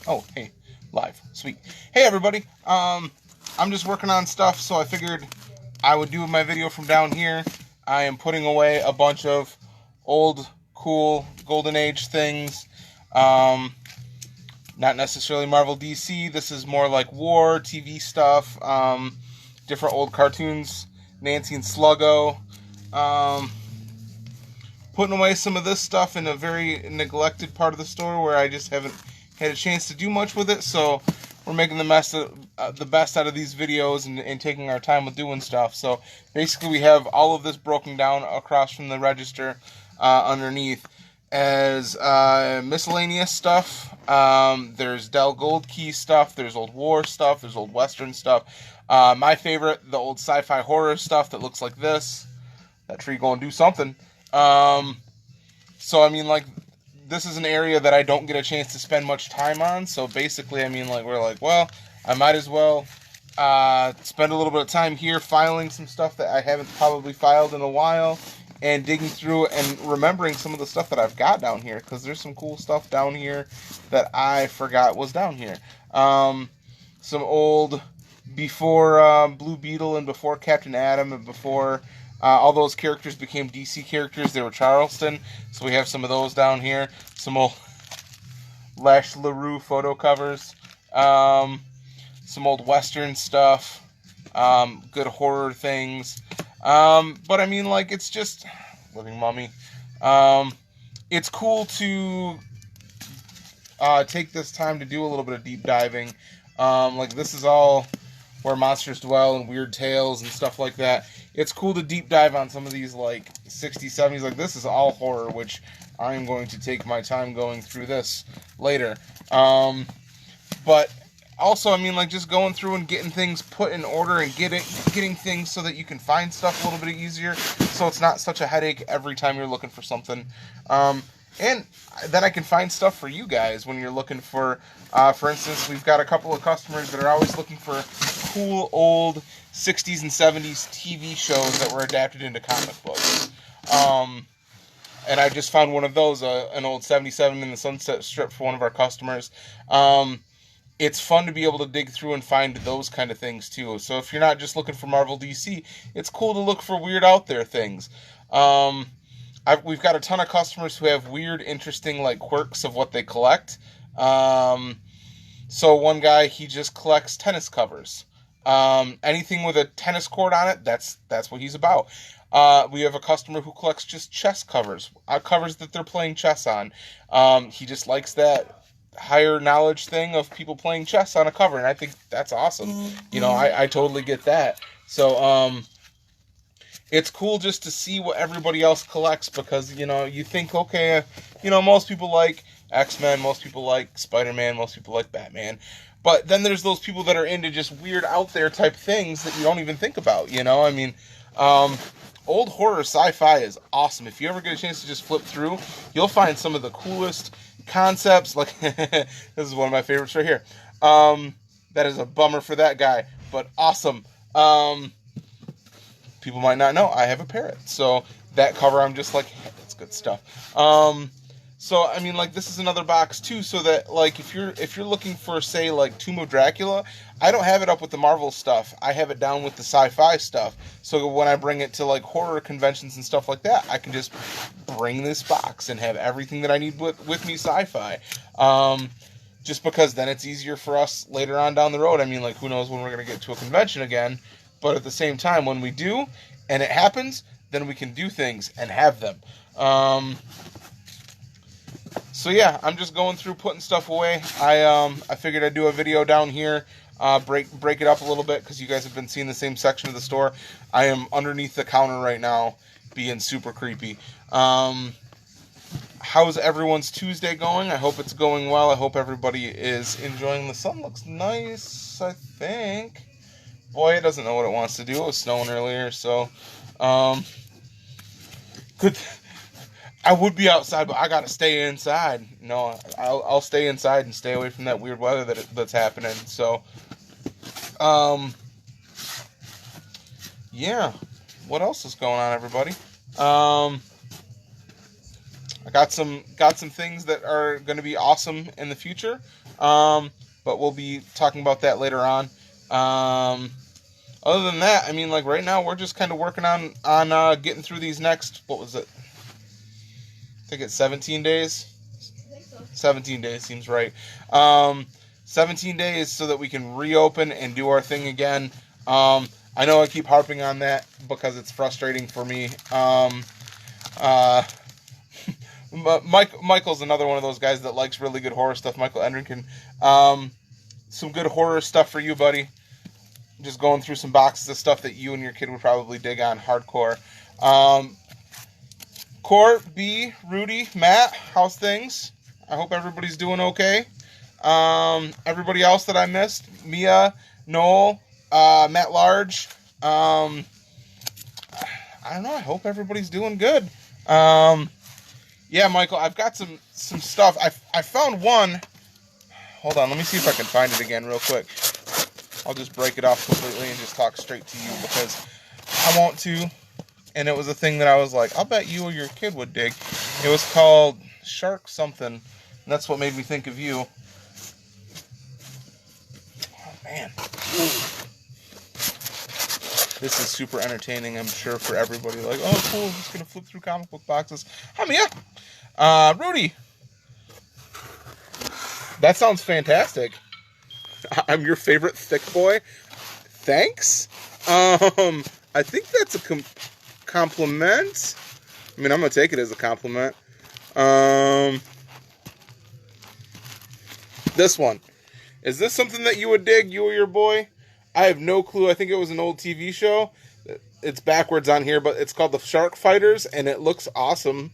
Oh, hey, live, sweet. Hey everybody, I'm just working on stuff, so I figured I would do my video from down here. I am putting away a bunch of old, cool, golden age things. Not necessarily Marvel DC. This is more like war, TV stuff, different old cartoons, Nancy and Sluggo. Um, Putting away some of this stuff in a very neglected part of the store where I just haven't had a chance to do much with it. So we're making the best out of these videos and taking our time with doing stuff. So basically, we have all of this broken down across from the register underneath as miscellaneous stuff. There's Dell Gold Key stuff. There's old war stuff. There's old Western stuff. My favorite, the old sci-fi horror stuff that looks like this. That tree gonna do something. So I mean, like, this is an area that I don't get a chance to spend much time on. So basically, I mean, like, we're like, well, I might as well spend a little bit of time here filing some stuff that I haven't probably filed in a while, and digging through and remembering some of the stuff that I've got down here, because there's some cool stuff down here that I forgot was down here. Some old, before Blue Beetle and before Captain Atom and before all those characters became DC characters, they were Charleston, so we have some of those down here. Some old Lash LaRue photo covers, some old Western stuff, good horror things. But I mean, like, it's just Living Mummy. It's cool to take this time to do a little bit of deep diving. Like, this is all where monsters dwell and weird tales and stuff like that. It's cool to deep dive on some of these, like, 60s, 70s. Like, this is all horror, which I am going to take my time going through this later. But also, I mean, like, just going through and getting things put in order and getting things so that you can find stuff a little bit easier, so it's not such a headache every time you're looking for something. And then I can find stuff for you guys when you're looking for instance, we've got a couple of customers that are always looking for cool old 60s and 70s TV shows that were adapted into comic books. And I just found one of those, an old 77 in the Sunset Strip for one of our customers. It's fun to be able to dig through and find those kind of things too. So if you're not just looking for Marvel DC, it's cool to look for weird out there things. We've got a ton of customers who have weird, interesting, like, quirks of what they collect. So one guy, he just collects tennis covers. Anything with a tennis court on it, that's what he's about. We have a customer who collects just chess covers, covers that they're playing chess on. He just likes that higher knowledge thing of people playing chess on a cover, and I think that's awesome. You know, I totally get that. So, it's cool just to see what everybody else collects, because, you know, you think, okay, you know, most people like X-Men, most people like Spider-Man, most people like Batman. But then there's those people that are into just weird out there type things that you don't even think about, you know? I mean, old horror sci-fi is awesome. If you ever get a chance to just flip through, you'll find some of the coolest concepts. Like, this is one of my favorites right here. That is a bummer for that guy, but awesome. People might not know I have a parrot, so that cover, I'm just like, hey, that's good stuff. So I mean, like, this is another box too, so that, like, if you're looking for, say, like, Tomb of Dracula, I don't have it up with the Marvel stuff. I have it down with the sci-fi stuff. So when I bring it to, like, horror conventions and stuff like that, I can just bring this box and have everything that I need with me sci-fi. Just because then it's easier for us later on down the road. I mean, like, who knows when we're gonna get to a convention again. But at the same time, when we do, and it happens, then we can do things and have them. So yeah, I'm just going through putting stuff away. I figured I'd do a video down here, break it up a little bit, because you guys have been seeing the same section of the store. I am underneath the counter right now, being super creepy. How's everyone's Tuesday going? I hope it's going well. I hope everybody is enjoying. The sun looks nice, I think. Boy, it doesn't know what it wants to do. It was snowing earlier, so good. I would be outside, but I gotta stay inside. No, I'll stay inside and stay away from that weird weather that's happening. So, yeah. What else is going on, everybody? I got some things that are going to be awesome in the future, but we'll be talking about that later on. Other than that, I mean, like right now we're just kind of working on getting through these next, what was it? I think it's 17 days. I think so. 17 days seems right. 17 days so that we can reopen and do our thing again. I know I keep harping on that because it's frustrating for me. Michael's another one of those guys that likes really good horror stuff. Michael Endrinkin. Some good horror stuff for you, buddy. Just going through some boxes of stuff that you and your kid would probably dig on hardcore. Court, B, Rudy, Matt, how's things? I hope everybody's doing okay. Everybody else that I missed, Mia, Noel, Matt Large. I don't know. I hope everybody's doing good. Yeah, Michael, I've got some stuff. I found one. Hold on, let me see if I can find it again real quick. I'll just break it off completely and just talk straight to you because I want to. And it was a thing that I was like, I'll bet you or your kid would dig. It was called Shark something. And that's what made me think of you. Oh, man. This is super entertaining, I'm sure, for everybody. Like, oh, cool, I'm just going to flip through comic book boxes. Hi, Mia. Rudy. That sounds fantastic. I'm your favorite thick boy. Thanks. I think that's a compliment. I mean, I'm going to take it as a compliment. This one. Is this something that you would dig, you or your boy? I have no clue. I think it was an old TV show. It's backwards on here, but it's called The Shark Fighters, and it looks awesome.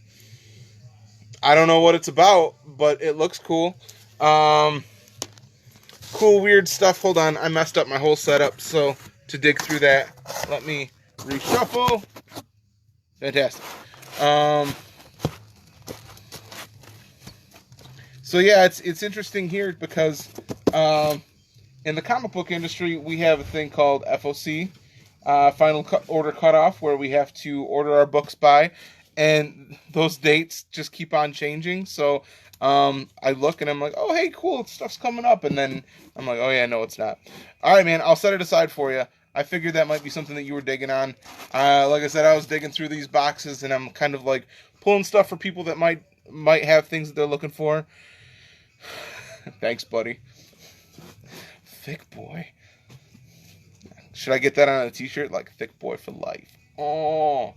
I don't know what it's about, but it looks cool. Cool, weird stuff. Hold on. I messed up my whole setup, so to dig through that, let me reshuffle. Fantastic. So yeah, it's interesting here because in the comic book industry, we have a thing called FOC, Final Order Cutoff, where we have to order our books by, and those dates just keep on changing. So I look and I'm like, oh, hey, cool, stuff's coming up. And then I'm like, oh, yeah, no, it's not. All right, man, I'll set it aside for you. I figured that might be something that you were digging on. Like I said, I was digging through these boxes, and I'm kind of like pulling stuff for people that might have things that they're looking for. Thanks, buddy. Thick boy. Should I get that on a t-shirt? Like, thick boy for life. Oh.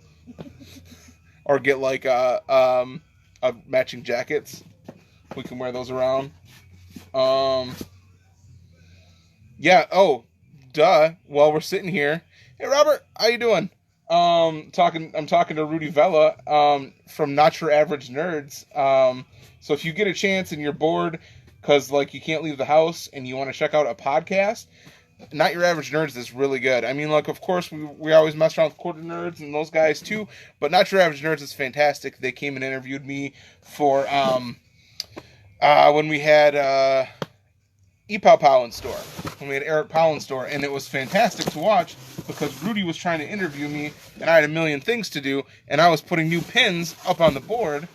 Or get like matching jackets. We can wear those around. Yeah, oh, duh. While we're sitting here. Hey, Robert, how you doing? I'm talking to Rudy Vella from Not Your Average Nerds. So if you get a chance and you're bored because like you can't leave the house and you want to check out a podcast, Not Your Average Nerds is really good. I mean, like, of course, we always mess around with Quarter Nerds and those guys too, but Not Your Average Nerds is fantastic. They came and interviewed me for when we had E-Pow Pow in store, when we had Eric Powell in store, and it was fantastic to watch because Rudy was trying to interview me, and I had a million things to do, and I was putting new pins up on the board,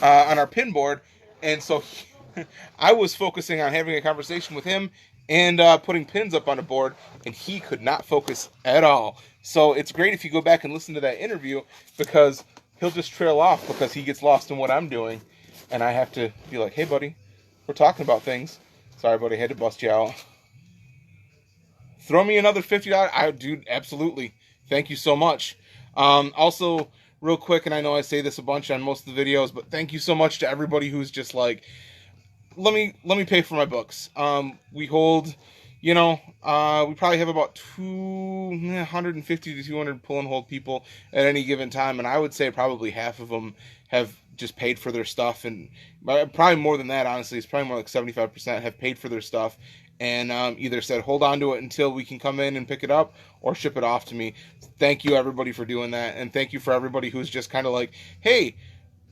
on our pin board, and so I was focusing on having a conversation with him and putting pins up on the board, and he could not focus at all. So it's great if you go back and listen to that interview because he'll just trail off because he gets lost in what I'm doing, and I have to be like, hey, buddy, we're talking about things. Sorry, buddy, I had to bust you out. Throw me another $50. Dude, absolutely. Thank you so much. Also, real quick, and I know I say this a bunch on most of the videos, but thank you so much to everybody who's just like, let me pay for my books. We hold, we probably have about 150 to 200 pull and hold people at any given time, and I would say probably half of them have just paid for their stuff, and probably more than that, honestly. It's probably more like 75% have paid for their stuff and either said hold on to it until we can come in and pick it up or ship it off to me. Thank you, everybody, for doing that, and thank you for everybody who's just kind of like, hey,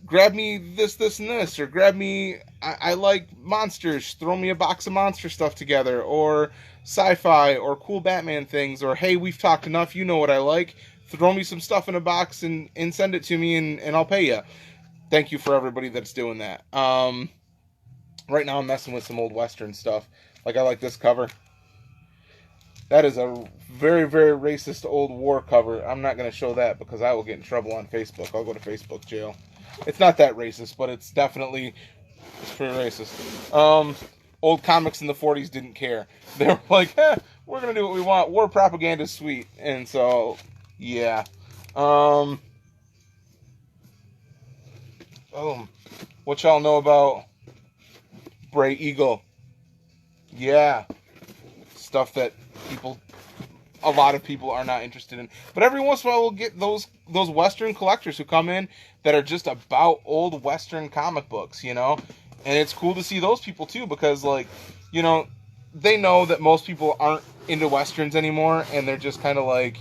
grab me this, and this, or grab me, I like monsters, throw me a box of monster stuff together, or sci-fi, or cool Batman things, or hey, we've talked enough, you know what I like, throw me some stuff in a box and send it to me, and I'll pay you. thank you for everybody that's doing that. Right now I'm messing with some old Western stuff. Like I like this cover. That is a very, very racist old war cover. I'm not going to show that because I will get in trouble on Facebook. I'll go to Facebook jail. It's not that racist, but it's definitely, it's pretty racist. Old comics in the 40s didn't care. They were like, we're going to do what we want. War propaganda is sweet. And so, yeah. What y'all know about Bray Eagle? Yeah. Stuff that a lot of people are not interested in. But every once in a while we'll get those Western collectors who come in that are just about old Western comic books, you know? And it's cool to see those people too, because like, you know, they know that most people aren't into Westerns anymore, and they're just kind of like,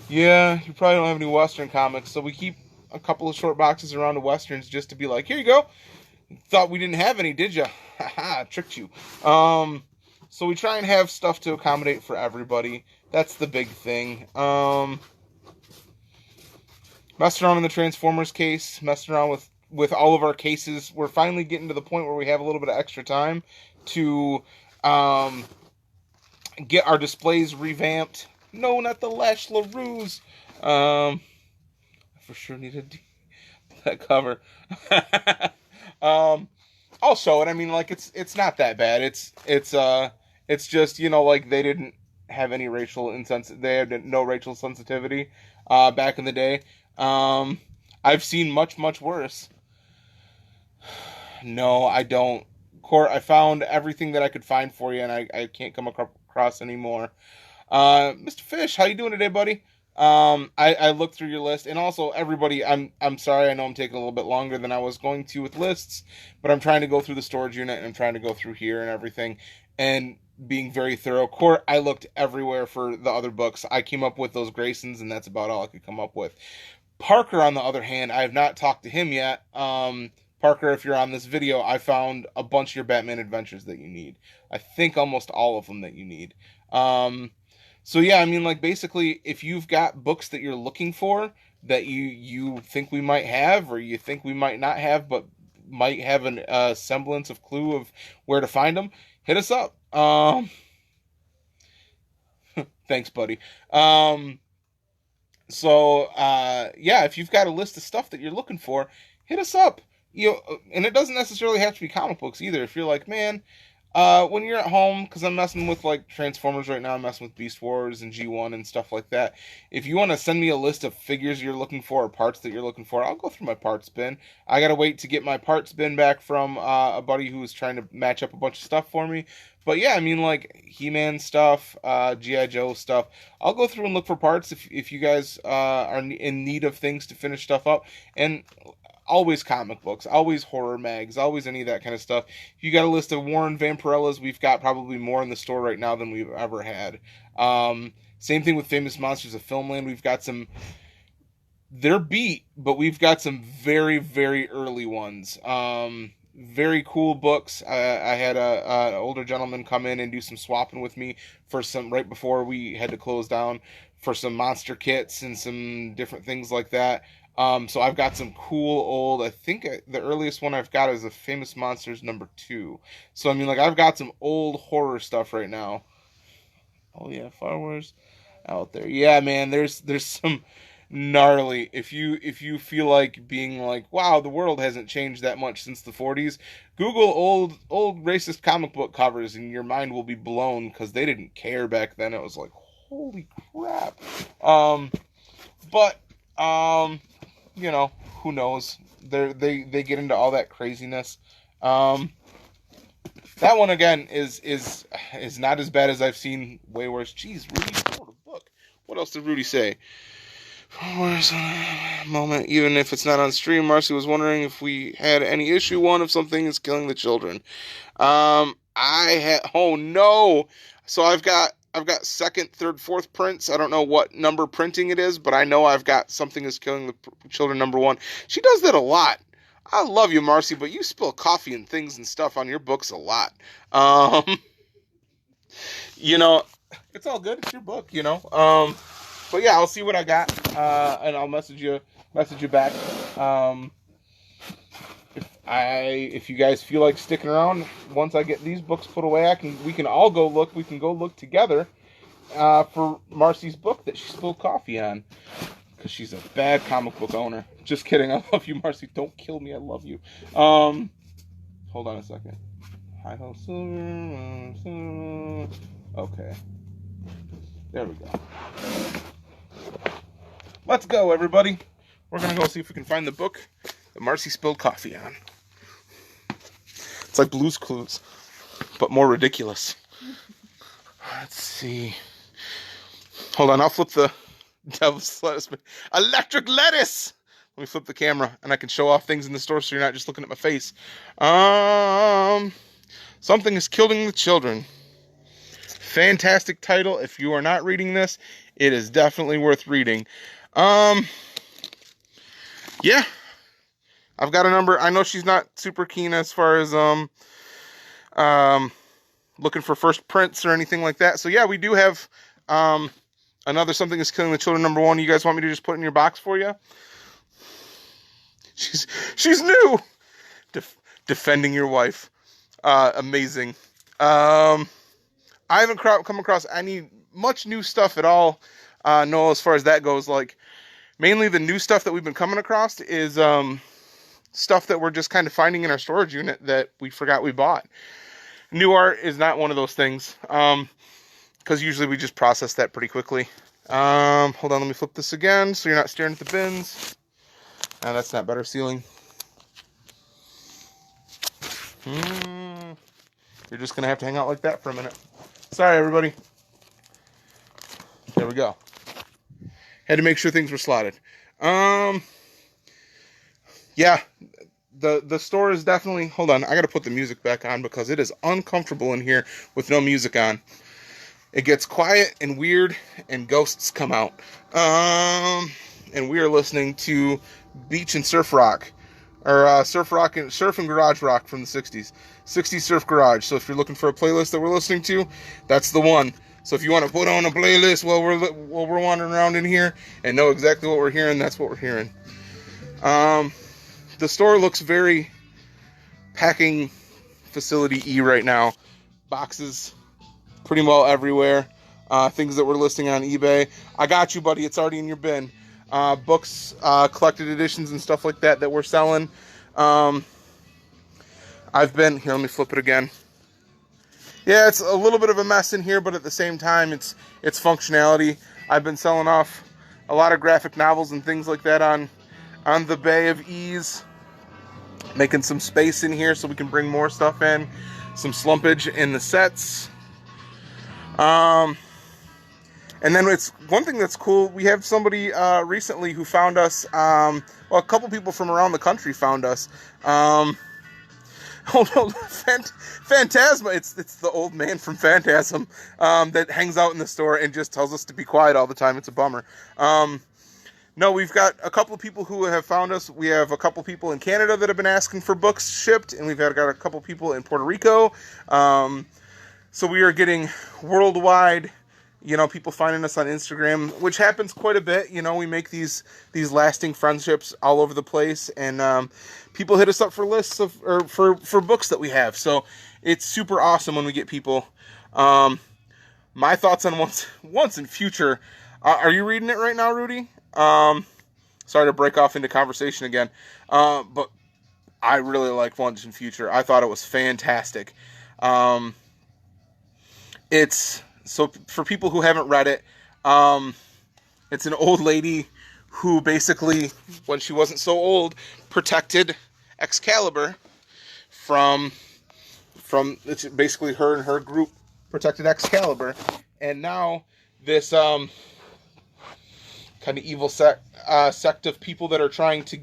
yeah, you probably don't have any Western comics, so we keep a couple of short boxes around the Westerns just to be like, here you go. Thought we didn't have any, did you? Haha, tricked you. So we try and have stuff to accommodate for everybody. That's the big thing. Messed around in the Transformers case, messed around with all of our cases. We're finally getting to the point where we have a little bit of extra time to get our displays revamped. No, not the Lash LaRue's. I for sure needed that cover. I'll show it. I mean, like it's not that bad. It's just, you know, like they didn't have any they had no racial sensitivity back in the day. I've seen much, much worse. No, I don't. Court, I found everything that I could find for you, and I can't come across anymore. Mr. Fish, how you doing today, buddy? I looked through your list, and also everybody, I'm sorry, I know I'm taking a little bit longer than I was going to with lists, but I'm trying to go through the storage unit, and I'm trying to go through here and everything, and being very thorough. Court, I looked everywhere for the other books. I came up with those Graysons, and that's about all I could come up with. Parker, on the other hand, I have not talked to him yet. Parker, if you're on this video, I found a bunch of your Batman Adventures that you need. I think almost all of them that you need. So yeah, I mean, like, basically, if you've got books that you're looking for that you think we might have, or you think we might not have, but might have a semblance of clue of where to find them, hit us up. Thanks, buddy. Yeah, if you've got a list of stuff that you're looking for, hit us up. You know, and it doesn't necessarily have to be comic books either. If you're like, man, when you're at home, because I'm messing with like Transformers right now, I'm messing with Beast Wars and G1 and stuff like that. If you want to send me a list of figures you're looking for or parts that you're looking for, I'll go through my parts bin. I gotta wait to get my parts bin back from a buddy who was trying to match up a bunch of stuff for me. But yeah, I mean, like He-Man stuff, G.I. Joe stuff. I'll go through and look for parts if you guys are in need of things to finish stuff up. And always comic books, always horror mags, always any of that kind of stuff. If you got a list of Warren Vampirellas, we've got probably more in the store right now than we've ever had. Same thing with Famous Monsters of Filmland. We've got some, they're beat, but we've got some very, very early ones. Very cool books. I had an older gentleman come in and do some swapping with me for some, right before we had to close down, for some monster kits and some different things like that. So I've got some cool old, I think the earliest one I've got is a Famous Monsters #2. So I mean, like, I've got some old horror stuff right now. Oh yeah, Far Wars out there. Yeah, man, there's some gnarly. If you feel like being like, wow, the world hasn't changed that much since the 40s, Google old racist comic book covers and your mind will be blown, because they didn't care back then. It was like, holy crap. But you know, who knows? They get into all that craziness. That one again is not as bad as I've seen way worse. Jeez, Rudy wrote a book. What else did Rudy say? Where's a moment? Even if it's not on stream, Marcy was wondering if we had any issue one if something is killing the children. Oh no. So I've got second, third, fourth prints. I don't know what number printing it is, but I know I've got Something is Killing the Children #1. She does that a lot. I love you, Marcy, but you spill coffee and things and stuff on your books a lot. You know, it's all good. It's your book, you know. But yeah, I'll see what I got, and I'll message you back. if you guys feel like sticking around, once I get these books put away, we can all go look. We can go look together for Marcy's book that she spilled coffee on, because she's a bad comic book owner. Just kidding. I love you, Marcy. Don't kill me. I love you. Hold on a second. Hi ho silver. Okay. There we go. Let's go, everybody. We're gonna go see if we can find the book that Marcy spilled coffee on. It's like Blue's Clues, but more ridiculous. Let's see. Hold on, I'll flip the devil's lettuce. Electric lettuce! Let me flip the camera, and I can show off things in the store so you're not just looking at my face. Something is killing the children. Fantastic title. If you are not reading this, it is definitely worth reading. Yeah. I've got a number. I know she's not super keen as far as looking for first prints or anything like that. So yeah, we do have another Something is Killing the Children #1. You guys want me to just put in your box for you? She's new. Defending your wife. Amazing. I haven't come across any much new stuff at all. No, as far as that goes, like mainly the new stuff that we've been coming across is stuff that we're just kind of finding in our storage unit that we forgot we bought. New art is not one of those things, because usually we just process that pretty quickly. Hold on, let me flip this again so you're not staring at the bins. That's not better sealing. You're just gonna have to hang out like that for a minute. Sorry, everybody. There we go. Had to make sure things were slotted. Yeah, the store is definitely... Hold on, I gotta put the music back on because it is uncomfortable in here with no music on. It gets quiet and weird and ghosts come out. And we are listening to Beach and Surf Rock. Or Surf and Garage Rock from the 60s. 60s Surf Garage. So if you're looking for a playlist that we're listening to, that's the one. So if you want to put on a playlist while we're wandering around in here and know exactly what we're hearing, that's what we're hearing. The store looks very packing facility-y right now. Boxes pretty well everywhere. Things that we're listing on eBay. I got you, buddy. It's already in your bin. Books, collected editions and stuff like that we're selling. I've been... Here, let me flip it again. Yeah, it's a little bit of a mess in here, but at the same time, it's functionality. I've been selling off a lot of graphic novels and things like that on the Bay of Ease. Making some space in here so we can bring more stuff in. Some slumpage in the sets. And then it's one thing that's cool. We have somebody recently who found us. Well, a couple people from around the country found us. Phantasma. It's the old man from Phantasm that hangs out in the store and just tells us to be quiet all the time. It's a bummer. No, we've got a couple of people who have found us. We have a couple people in Canada that have been asking for books shipped, and we've got a couple people in Puerto Rico. So we are getting worldwide, people finding us on Instagram, which happens quite a bit. We make these lasting friendships all over the place, and people hit us up for lists for books that we have. So it's super awesome when we get people. My thoughts on Once and Future. Are you reading it right now, Rudy? Sorry to break off into conversation again, but I really like Once and Future. I thought it was fantastic. It's... So for people who haven't read it, it's an old lady who basically, when she wasn't so old, protected Excalibur from it's basically her and her group protected Excalibur, and now this kind of evil sect of people that are trying to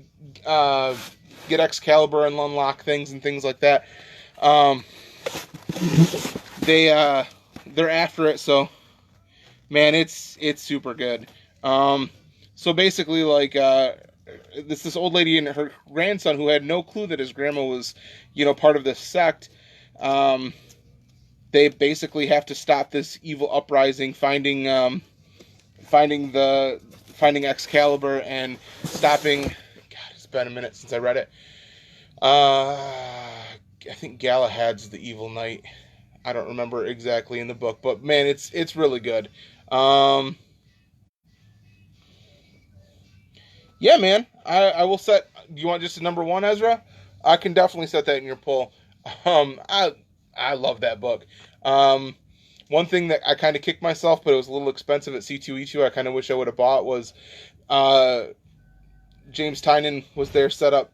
get Excalibur and unlock things and things like that, they're after it. So man, it's super good. So basically, like, this old lady and her grandson, who had no clue that his grandma was part of this sect, they basically have to stop this evil uprising, finding Excalibur and stopping... God, it's been a minute since I read it. Uh, I think Galahad's the evil knight. I don't remember exactly in the book, but man, it's really good. Um, yeah, man. I will set. Do you want just a number one, Ezra? I can definitely set that in your poll. I love that book. Um, One thing that I kind of kicked myself, but it was a little expensive at C2E2. I kind of wish I would have bought was uh, James Tynan was there set up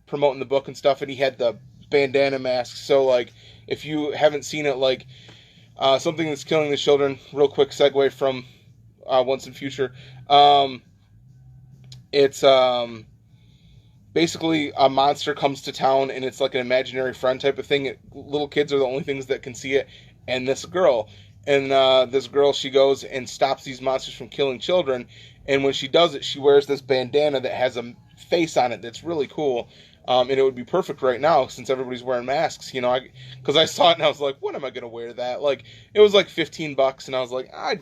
promoting the book and stuff, and he had the bandana mask. So like, if you haven't seen it, like something that's killing the children. Real quick segue from Once and Future. It's basically a monster comes to town and it's like an imaginary friend type of thing. Little kids are the only things that can see it, and this girl, she goes and stops these monsters from killing children. And when she does it, she wears this bandana that has a face on it that's really cool. And it would be perfect right now since everybody's wearing masks. Because I saw it and I was like, when am I gonna wear that? Like, it was like $15, and I was like, I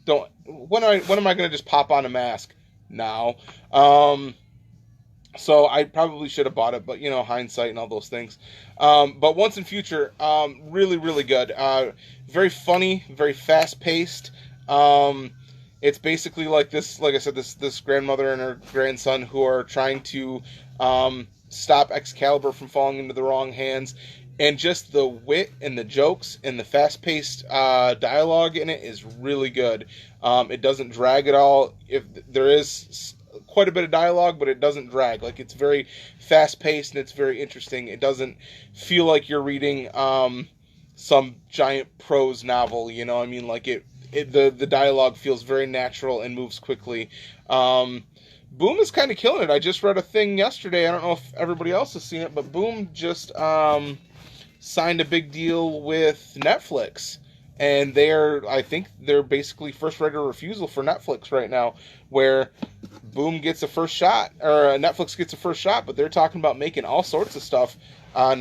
don't. When am I gonna just pop on a mask? Now. So I probably should have bought it, but hindsight and all those things. But Once in Future, really, really good. Very funny, very fast paced. It's basically like this, like I said, this grandmother and her grandson who are trying to stop Excalibur from falling into the wrong hands, and just the wit and the jokes and the fast paced dialogue in it is really good. It doesn't drag at all. If there is quite a bit of dialogue, but it doesn't drag. Like, it's very fast paced and it's very interesting. It doesn't feel like you're reading some giant prose novel. I mean, like the dialogue feels very natural and moves quickly. Boom is kind of killing it. I just read a thing yesterday. I don't know if everybody else has seen it, but Boom just signed a big deal with Netflix. And I think they're basically first right of refusal for Netflix right now, where Boom gets a first shot, or Netflix gets a first shot, but they're talking about making all sorts of stuff on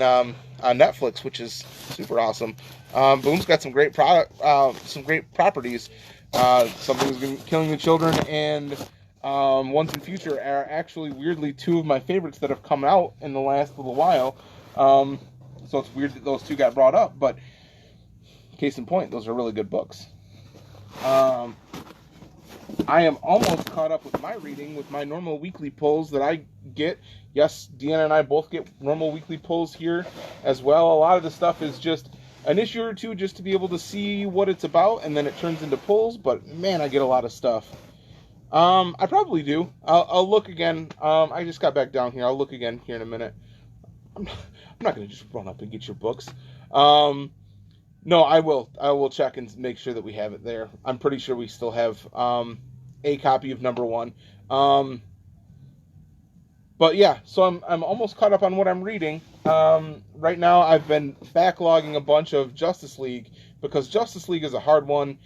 Netflix, which is super awesome. Boom's got some great some great properties. Something's killing the children, and Once in Future are actually weirdly two of my favorites that have come out in the last little while. So it's weird that those two got brought up, but case in point, those are really good books. I am almost caught up with my reading with my normal weekly pulls that I get. Yes, Deanna and I both get normal weekly pulls here as well. A lot of the stuff is just an issue or two just to be able to see what it's about, and then it turns into pulls. But man, I get a lot of stuff. I probably do. I'll look again. I just got back down here. I'll look again here in a minute. I'm not going to just run up and get your books. No, I will. I will check and make sure that we have it there. I'm pretty sure we still have a copy of number one. But yeah, so I'm almost caught up on what I'm reading. Right now, I've been backlogging a bunch of Justice League, because Justice League is a hard one.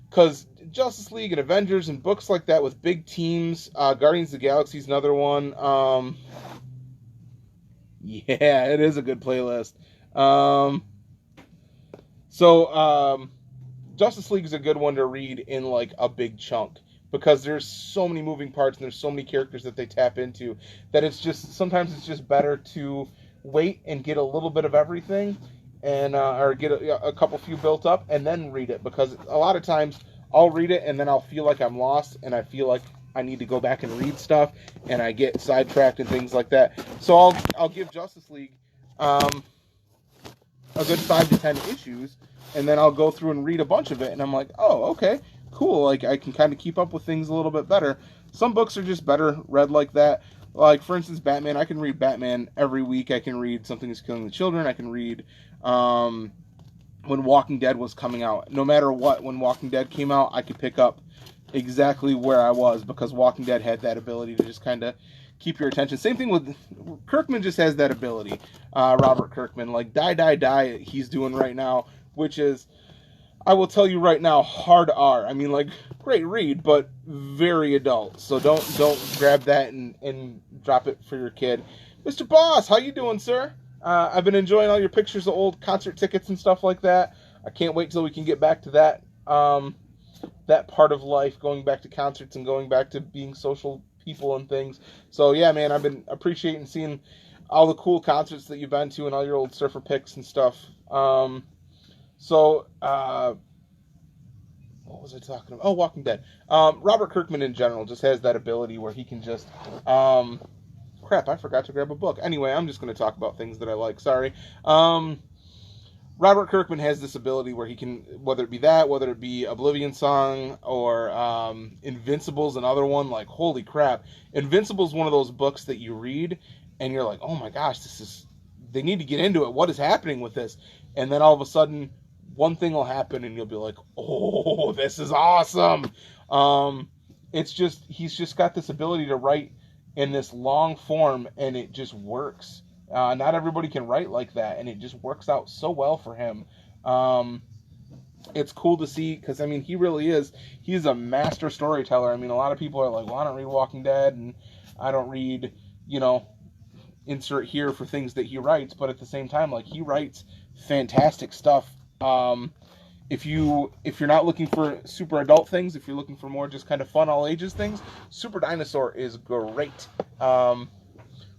Because Justice League and Avengers and books like that with big teams, Guardians of the Galaxy is another one. Yeah, it is a good playlist. So Justice League is a good one to read in like a big chunk, because there's so many moving parts and there's so many characters that they tap into that sometimes it's just better to wait and get a little bit of everything, and or get a couple few built up and then read it, because a lot of times I'll read it and then I'll feel like I'm lost and I feel like I need to go back and read stuff, and I get sidetracked and things like that. So I'll give Justice League a good 5 to 10 issues, and then I'll go through and read a bunch of it, and I'm like, oh, okay, cool. Like, I can kind of keep up with things a little bit better. Some books are just better read like that. Like, for instance, Batman. I can read Batman every week. I can read Something is Killing the Children. I can read when Walking Dead was coming out. No matter what, when Walking Dead came out, I could pick up exactly where I was, because Walking Dead had that ability to just kind of keep your attention. Same thing with Kirkman, just has that ability. Robert Kirkman, like Die, he's doing right now, which is, I will tell you right now, hard R. I mean, like, great read, but very adult. So don't grab that and drop it for your kid. Mr. Boss, how you doing, sir? I've been enjoying all your pictures of old concert tickets and stuff like that. I can't wait till we can get back to that that part of life, going back to concerts and going back to being social people and things. So yeah, man, I've been appreciating seeing all the cool concerts that you've been to and all your old surfer pics and stuff. What was I talking about? Oh, Walking Dead. Robert Kirkman in general just has that ability where he can just, crap, I forgot to grab a book. Anyway, I'm just going to talk about things that I like. Sorry. Robert Kirkman has this ability where he can, whether it be that, whether it be Oblivion Song or Invincible's another one, like, holy crap. Invincible's one of those books that you read and you're like, oh my gosh, they need to get into it. What is happening with this? And then all of a sudden, one thing will happen and you'll be like, oh, this is awesome. He's just got this ability to write in this long form and it just works. Not everybody can write like that, and it just works out so well for him. It's cool to see, because, I mean, he really is. He's a master storyteller. I mean, a lot of people are like, well, I don't read Walking Dead, and I don't read, insert here for things that he writes, but at the same time, like, he writes fantastic stuff. If you're not looking for super adult things, if you're looking for more just kind of fun all ages things, Super Dinosaur is great.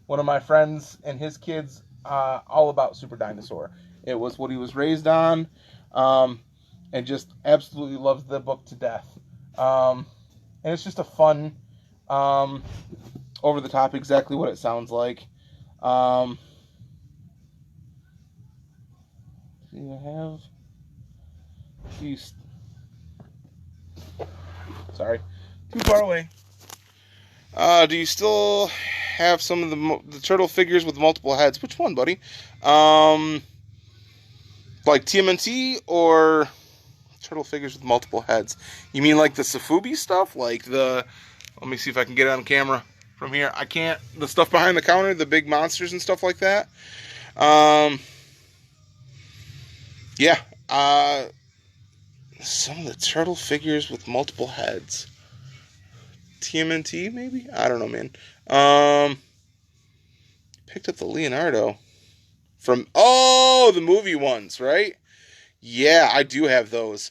One of my friends and his kids, all about Super Dinosaur. It was what he was raised on, and just absolutely loves the book to death. And it's just a fun, over the top, exactly what it sounds like. Do you have these? Sorry, too far away. Do you still have some of the turtle figures with multiple heads? Which one, buddy? Like TMNT or turtle figures with multiple heads? You mean like the Safubi stuff? Like let me see if I can get it on camera from here. I can't. The stuff behind the counter, the big monsters and stuff like that. Yeah. Some of the turtle figures with multiple heads. TMNT, maybe? I don't know, man. Picked up the Leonardo from, the movie ones, right? Yeah, I do have those.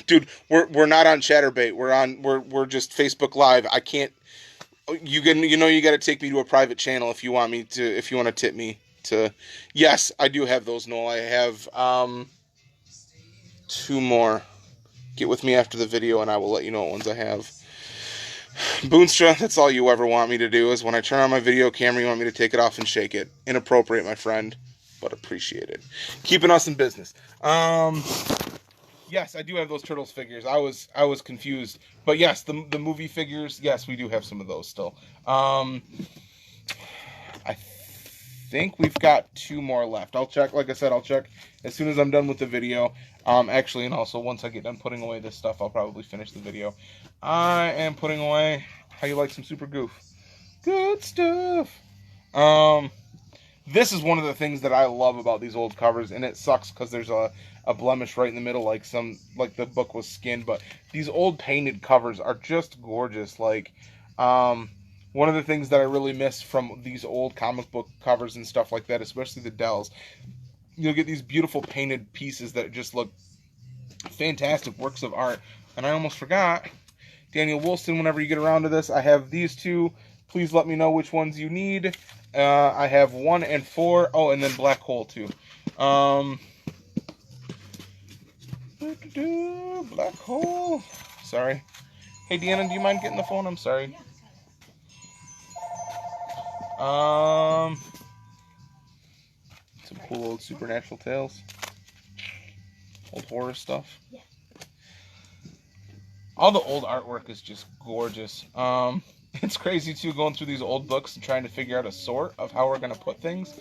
Dude, we're not on Chatterbait. We're just Facebook Live. I can't. You got to take me to a private channel if you want to tip me to. Yes, I do have those, Noel. I have 2 more. Get with me after the video and I will let you know what ones I have. Boonstra, that's all you ever want me to do is when I turn on my video camera, you want me to take it off and shake it. Inappropriate, my friend, but appreciated. Keeping us in business. Yes, I do have those Turtles figures. I was confused. But yes, the movie figures, yes, we do have some of those still. I think we've got 2 more left. I'll check, like I said, I'll check as soon as I'm done with the video. Actually, and also once I get done putting away this stuff, I'll probably finish the video. I am putting away How You Like Some Super Goof. Good stuff. This is one of the things that I love about these old covers, and it sucks because there's a blemish right in the middle, like the book was skinned, but these old painted covers are just gorgeous. Like, one of the things that I really miss from these old comic book covers and stuff like that, especially the Dells, you'll get these beautiful painted pieces that just look fantastic works of art. And I almost forgot, Daniel Woolston, whenever you get around to this, I have these 2. Please let me know which ones you need. I have 1 and 4. Oh, and then Black Hole, too. Black Hole. Sorry. Hey, Deanna, do you mind getting the phone? I'm sorry. Some cool old supernatural tales. Old horror stuff. Yeah. All the old artwork is just gorgeous. It's crazy, too, going through these old books and trying to figure out a sort of how we're going to put things.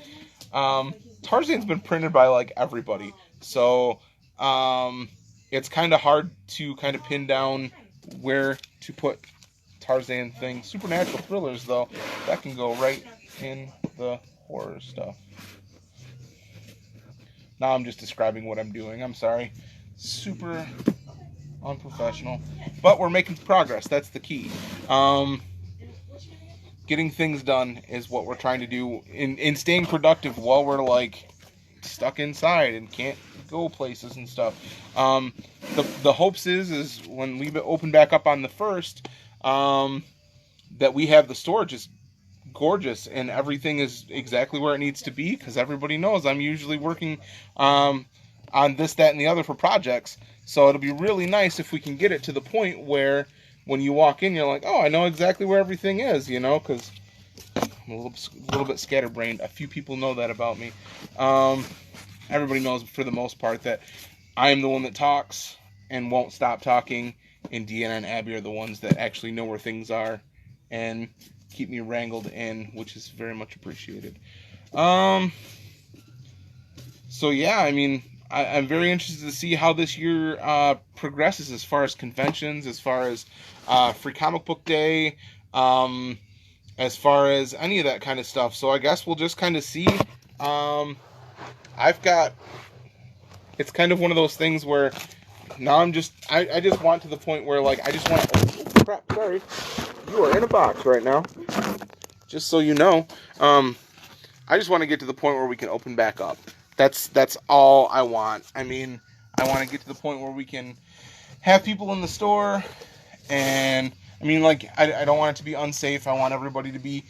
Tarzan's been printed by, like, everybody. So, it's kind of hard to kind of pin down where to put Tarzan things. Supernatural thrillers, though, that can go right in the horror stuff. Now I'm just describing what I'm doing. I'm sorry. Super unprofessional. But we're making progress. That's the key. Getting things done is what we're trying to do. In staying productive while we're, like, stuck inside and can't go places and stuff. The hopes is when we open back up on the 1st, that we have the store just gorgeous and everything is exactly where it needs to be, because everybody knows I'm usually working on this, that, and the other for projects. So it'll be really nice if we can get it to the point where when you walk in, you're like, oh, I know exactly where everything is, you know, because I'm a little bit scatterbrained. A few people know that about me. Everybody knows for the most part that I am the one that talks and won't stop talking, and Deanna and Abby are the ones that actually know where things are and keep me wrangled in, which is very much appreciated. So yeah, I mean, I'm very interested to see how this year progresses as far as conventions, as far as Free Comic Book Day, as far as any of that kind of stuff. So I guess we'll just kind of see. It's kind of one of those things where now I just want to the point where, like, I just want to, oh crap, sorry. You are in a box right now. Just so you know. I just want to get to the point where we can open back up. That's all I want. I mean, I want to get to the point where we can have people in the store, and I mean, like, I don't want it to be unsafe. I want everybody to be,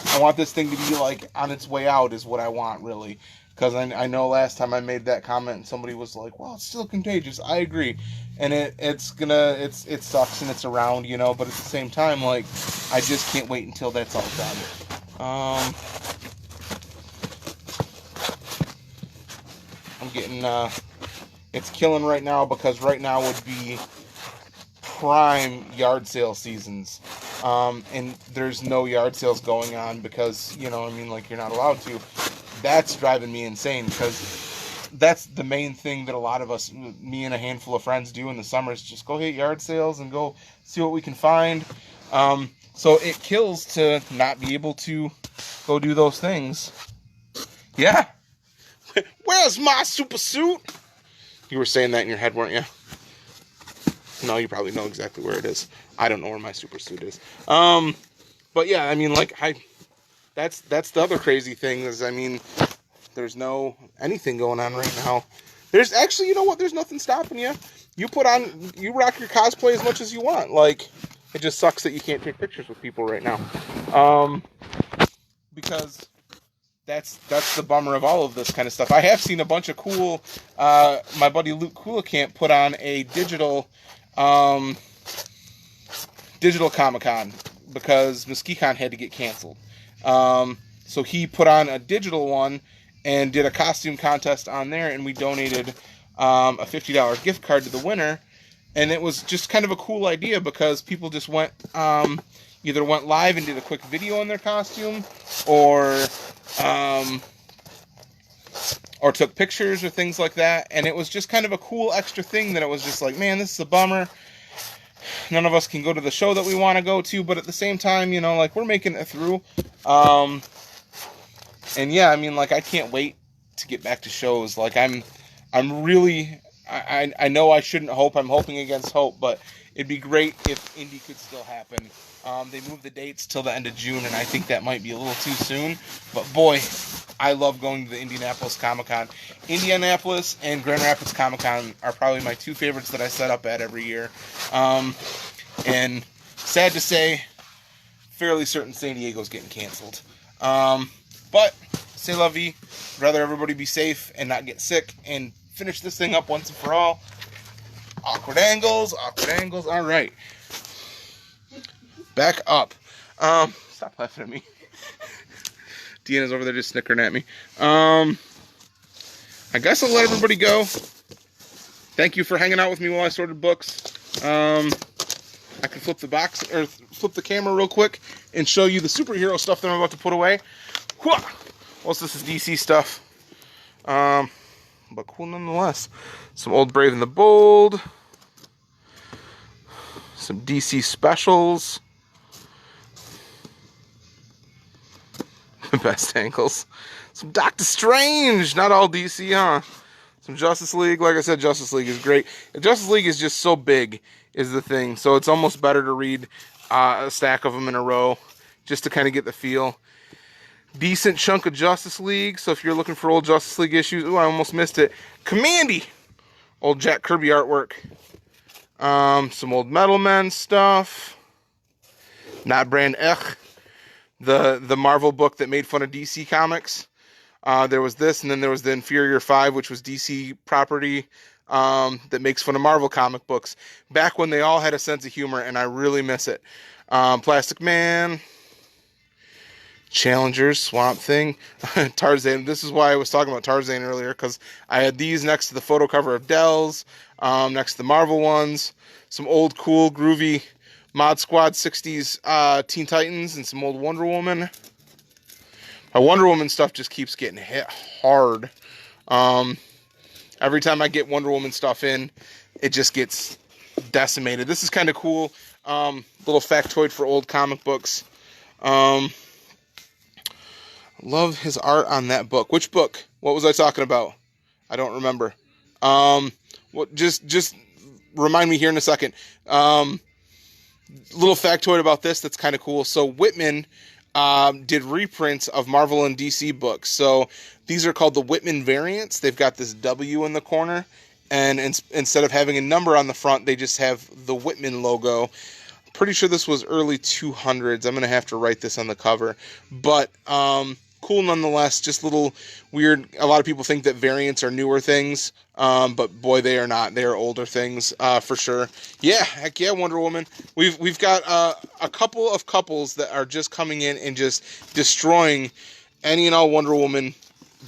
I want this thing to be, like, on its way out is what I want, really. Because I know last time I made that comment and somebody was like, well, it's still contagious. I agree. And it sucks and it's around, you know, but at the same time, like, I just can't wait until that's all done. I'm getting, it's killing right now, because right now would be prime yard sale seasons. And there's no yard sales going on because, you know, I mean, like, you're not allowed to. That's driving me insane, because that's the main thing that a lot of us, me and a handful of friends, do in the summer, is just go hit yard sales and go see what we can find. So it kills to not be able to go do those things. Yeah. Where's my super suit? You were saying that in your head, weren't you? No, you probably know exactly where it is. I don't know where my super suit is. But yeah, I mean, like, that's the other crazy thing is, I mean, there's no anything going on right now. There's actually, you know what? There's nothing stopping you. You rock your cosplay as much as you want. Like, it just sucks that you can't take pictures with people right now. Because that's the bummer of all of this kind of stuff. I have seen a bunch of cool, my buddy Luke Coolacamp put on a digital Comic-Con because MuskeeCon had to get canceled. So he put on a digital one and did a costume contest on there, and we donated a $50 gift card to the winner. And it was just kind of a cool idea because people just went either went live and did a quick video on their costume, or took pictures or things like that. And it was just kind of a cool extra thing that it was just like, man, this is a bummer. None of us can go to the show that we want to go to, but at the same time, you know, like, we're making it through. And yeah, I mean, like, I can't wait to get back to shows. Like, I'm really, I know I shouldn't hope. I'm hoping against hope, but it'd be great if Indy could still happen. They moved the dates till the end of June, and I think that might be a little too soon. But boy, I love going to the Indianapolis Comic-Con. Indianapolis and Grand Rapids Comic-Con are probably my two favorites that I set up at every year. And sad to say, fairly certain San Diego's getting canceled. But c'est la vie. Rather everybody be safe and not get sick and finish this thing up once and for all. Awkward angles. All right. Back up. Stop laughing at me. Deanna's over there just snickering at me. I guess I'll let everybody go. Thank you for hanging out with me while I sorted books. I can flip the box, or flip the camera real quick and show you the superhero stuff that I'm about to put away. Most of this is DC stuff. But cool nonetheless. Some old Brave and the Bold. Some DC specials. Best angles. Some Doctor Strange. Not all DC, huh? Some Justice League. Like I said, Justice League is great. Justice League is just so big, is the thing. So it's almost better to read a stack of them in a row, just to kind of get the feel. Decent chunk of Justice League. So if you're looking for old Justice League issues, ooh, I almost missed it. Commandy, old Jack Kirby artwork. Some old Metal Men stuff. Not Brand Ech, the Marvel book that made fun of DC Comics. There was this, and then there was the Inferior 5, which was DC property that makes fun of Marvel comic books. Back when they all had a sense of humor, and I really miss it. Plastic Man, Challengers, Swamp Thing, Tarzan. This is why I was talking about Tarzan earlier, because I had these next to the photo cover of Dell's, next to the Marvel ones, some old cool groovy Mod Squad 60s Teen Titans, and some old Wonder Woman. My Wonder Woman stuff just keeps getting hit hard. Every time I get Wonder Woman stuff in, it just gets decimated. This is kind of cool. Little factoid for old comic books. Love his art on that book. Which book? What was I talking about? I don't remember. Just remind me here in a second. Little factoid about this that's kind of cool. So Whitman did reprints of Marvel and DC books. So these are called the Whitman variants. They've got this W in the corner, and instead of having a number on the front, they just have the Whitman logo. Pretty sure this was early 200s. I'm going to have to write this on the cover. But cool nonetheless, just little weird. A lot of people think that variants are newer things, but boy, they are not. They are older things for sure. Yeah, heck yeah, Wonder Woman. We've got a couple of couples that are just coming in and just destroying any and all Wonder Woman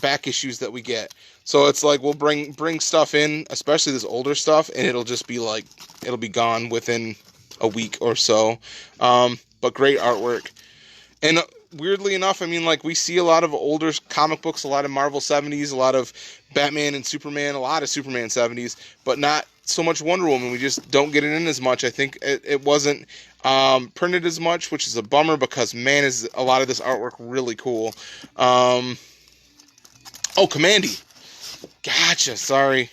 back issues that we get. So it's like we'll bring stuff in, especially this older stuff, and it'll just be like it'll be gone within a week or so. But great artwork. And weirdly enough, I mean, like, we see a lot of older comic books, a lot of Marvel 70s, a lot of Batman and Superman, a lot of Superman 70s, but not so much Wonder Woman. We just don't get it in as much. I think it wasn't printed as much, which is a bummer because, man, is a lot of this artwork really cool. Oh, Commandy. Gotcha, sorry.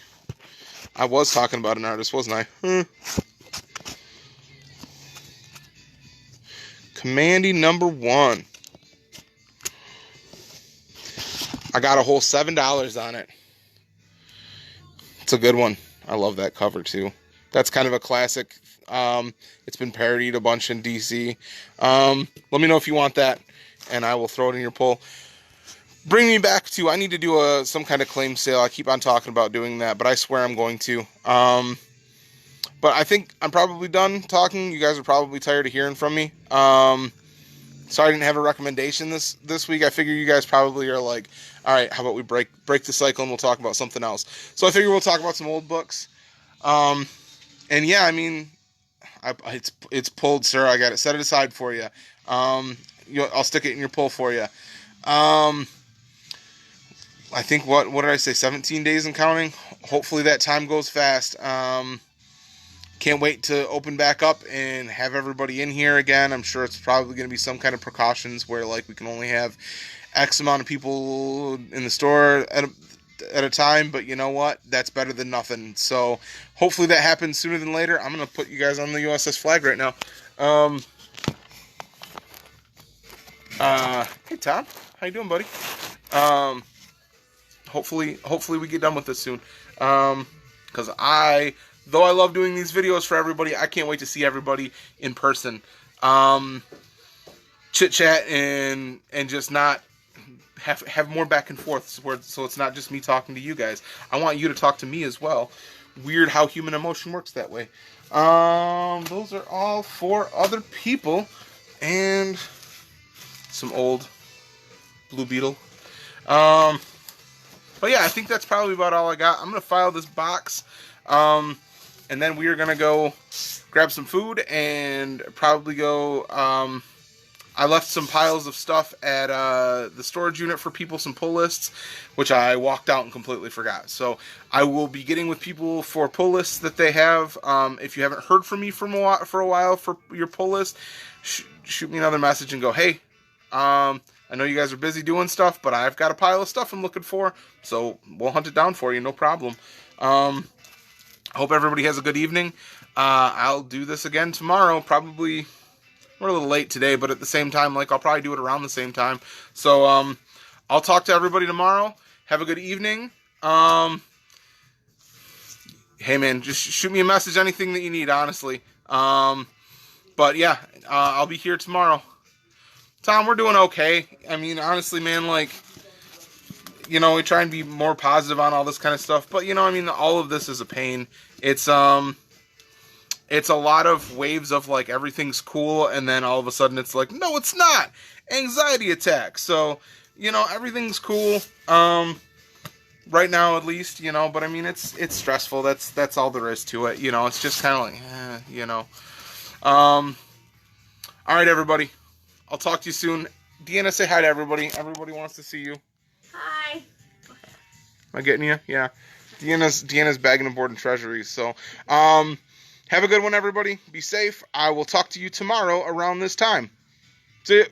I was talking about an artist, wasn't I? Commandy #1. I got a whole $7 on it. It's a good one. I love that cover too. That's kind of a classic. It's been parodied a bunch in DC. Let me know if you want that, and I will throw it in your poll. Bring me back to, I need to do some kind of claim sale. I keep on talking about doing that, but I swear I'm going to. But I think I'm probably done talking. You guys are probably tired of hearing from me. Sorry I didn't have a recommendation this week. I figure you guys probably are like, all right, how about we break the cycle and we'll talk about something else. So I figure we'll talk about some old books. And yeah, I mean, it's pulled, sir. I got it. Set it aside for you. I'll stick it in your pull for you. I think, what did I say, 17 days and counting? Hopefully that time goes fast. Can't wait to open back up and have everybody in here again. I'm sure it's probably going to be some kind of precautions where, like, we can only have X amount of people in the store at a time, but you know what? That's better than nothing. So hopefully that happens sooner than later. I'm going to put you guys on the USS flag right now. Hey, Tom. How you doing, buddy? Hopefully we get done with this soon. Because though I love doing these videos for everybody, I can't wait to see everybody in person. Chit-chat and just not have more back and forth, so it's not just me talking to you guys. I want you to talk to me as well. Weird how human emotion works that way. Those are all for other people. And some old Blue Beetle. But yeah, I think that's probably about all I got. I'm going to file this box. And then we are going to go grab some food and probably go... I left some piles of stuff at the storage unit for people, some pull lists, which I walked out and completely forgot. So I will be getting with people for pull lists that they have. If you haven't heard from me for a while for your pull list, shoot me another message and go, hey, I know you guys are busy doing stuff, but I've got a pile of stuff I'm looking for, so we'll hunt it down for you, no problem. I hope everybody has a good evening. I'll do this again tomorrow, probably we're a little late today, but at the same time, like, I'll probably do it around the same time. So, I'll talk to everybody tomorrow. Have a good evening. Hey, man, just shoot me a message, anything that you need, honestly. But, yeah, I'll be here tomorrow. Tom, we're doing okay. I mean, honestly, man, like, you know, we try and be more positive on all this kind of stuff. But, you know, I mean, all of this is a pain. It's a lot of waves of, like, everything's cool, and then all of a sudden it's like, no, it's not. Anxiety attacks. So, you know, everything's cool. Right now, at least, you know, but I mean, it's stressful. That's all there is to it. You know, it's just kind of like, you know. All right, everybody. I'll talk to you soon. Deanna, say hi to everybody. Everybody wants to see you. Hi. Am I getting you? Yeah. Deanna's bagging and boarding treasuries. So, have a good one, everybody. Be safe. I will talk to you tomorrow around this time. See you.